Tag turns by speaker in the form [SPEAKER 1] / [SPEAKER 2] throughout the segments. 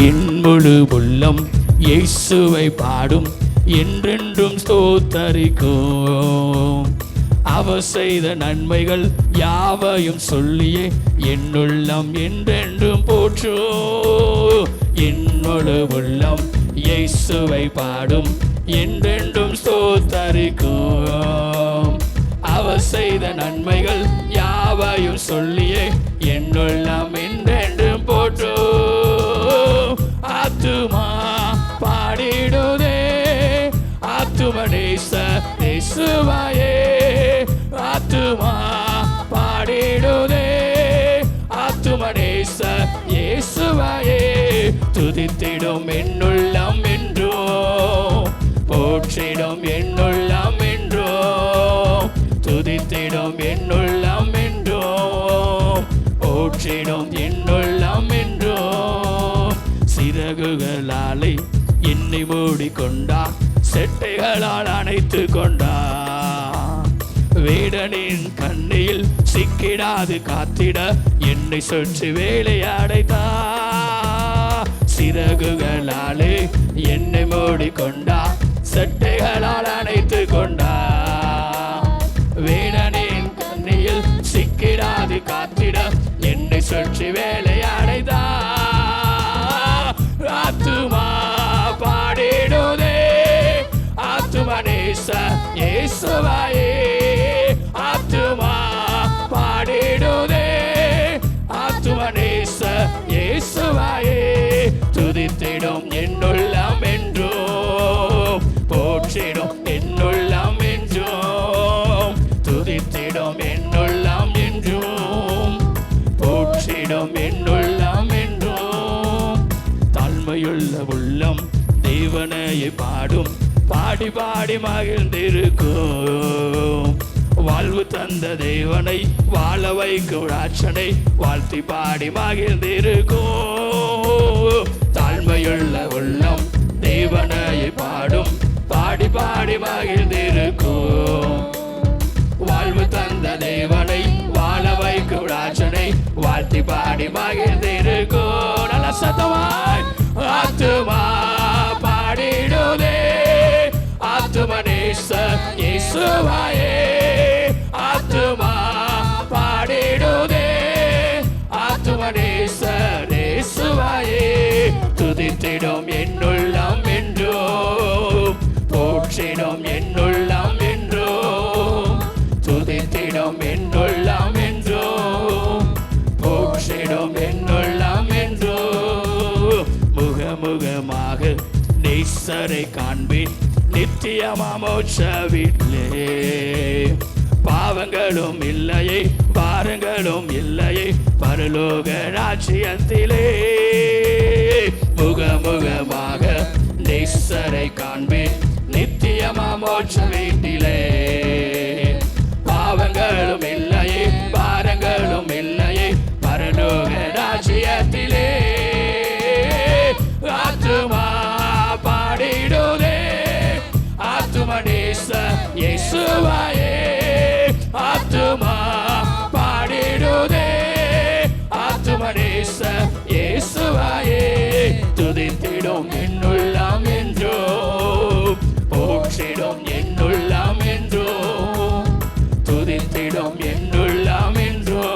[SPEAKER 1] என் முழு உள்ளம் இயேசுவை பாடும், என்றென்றும் ஸ்தோத்தரிக்கும். அவர் செய்த நன்மைகள் யாவையும் சொல்லியே என் உள்ளம் என்றென்றும் போற்றும். என் முழு உள்ளம் இயேசுவை பாடும், என்றென்றும் ஸ்தோத்தரிக்கும். அவர் செய்த நன்மைகள் யாவையும் சொல்லியே என் உள்ளம் என்றென்றும் போற்றும். ஆத்துமா பாடிடுதே, ஆத்தும நேசுவாயே. ஆத்துமா பாடிடுதே, ஆத்தும இயேசுவாயே. துதித்திடும் என்னுள்ளம் என்றோ, போற்றிடும் என்னுள்ளம் என்றோ, துதித்திடும் என்னுள்ளம் என்றோ, போற்றிடும் என்னுள்ளம் என்றோ. சிறகுகளாலே என்னை மூடிக்கொண்டா, செட்டைகளால் அணைத்து கொண்டா. வேடனின் கண்ணில் சிக்கிடாது காத்திட என்னை சுற்றி வேலையடைத்தா. சிறகுகளாலே என்னை மூடிக்கொண்டா, செட்டைகளால் அணைத்து கொண்டா. வேடனின் கண்ணில் சிக்கிடாது காத்திட என்னை சுற்றி வேலையடைத்தா. ஆத்துமா பாடிடுதே, ஆத்தும இயேசுவாயே. ஆத்துமா பாடிடுதே, ஆத்தும இயேசுவாயே. துதித்திடும் என்னுள்ளம் என்றோ, போற்றிடும் என்னுள்ளம் என்றோ, துதித்திடும் என்னுள்ளம் என்றோ, போற்றிடும் என்னுள்ளம் என்றோ. தாழ்மையுள்ள உள்ளம் தேவனையை பாடும், பாடி பாடி மகிழ்ந்திருக்கும். வாழ்வு தந்த தேவனை வாழ வைக்கும் ராட்சனை வாழ்த்தி பாடி மகிழ்ந்திருக்கும். தாழ்மையுள்ள உள்ளம் தேவனையை பாடும், பாடி பாடி மகிழ்ந்திருக்கும். வாழ்வு தந்த தேவனை வாழ வைக்கும் ராட்சனை வாழ்த்தி பாடி மகிழ்ந்திருக்கும். நல்ல சத்தமாய் ஆத்துமா பாடிடுதே, ஆத்தும இயேசுவாயே. ஆத்துமா பாடிடுதே, ஆத்தும இயேசுவாயே. துதித்திடும் என்னுள்ளம் என்றோ, போற்றிடும் என்னுள்ளம் என்றோ, துதித்திடும் என்னுள்ளம் என்றோ, போற்றிடும் என்னுள்ளம் என்றோ. முகமுகமாக நேசரை காண்பேன், நித்தியமா மோட்ச வீட்டிலே. பாவங்களும் இல்லையே, பாரங்களும் இல்லையே, பரலோக ராஜ்யத்திலே. முகமுகமாக நேசரை காண்பேன், நித்தியமா மோட்ச வீட்டிலே. பாவங்களும் இல்லையே, பாரங்களும் இல்லையே, பரலோக ராஜ்யத்திலே. ஆத்துமா பாடிடுதே, ஆத்தும இயேசுவாயே. ஆத்துமா பாடிடுதே, ஆத்தும இயேசுவாயே. துதித்திடும் என்னுள்ளம் என்றோ, போற்றிடும் என்னுள்ளம் என்றோ, துதித்திடும் என்னுள்ளம் என்றோ,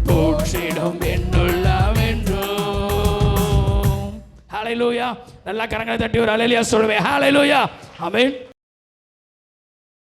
[SPEAKER 1] போற்றிடும் என்னுள்ளம் என்றோ. ஹல்லேலூயா. நல்லா கரங்களை தட்டி ஒரு ஹல்லேலூயா சொல்லுவேன். ஹல்லேலூயா. ஆமென்.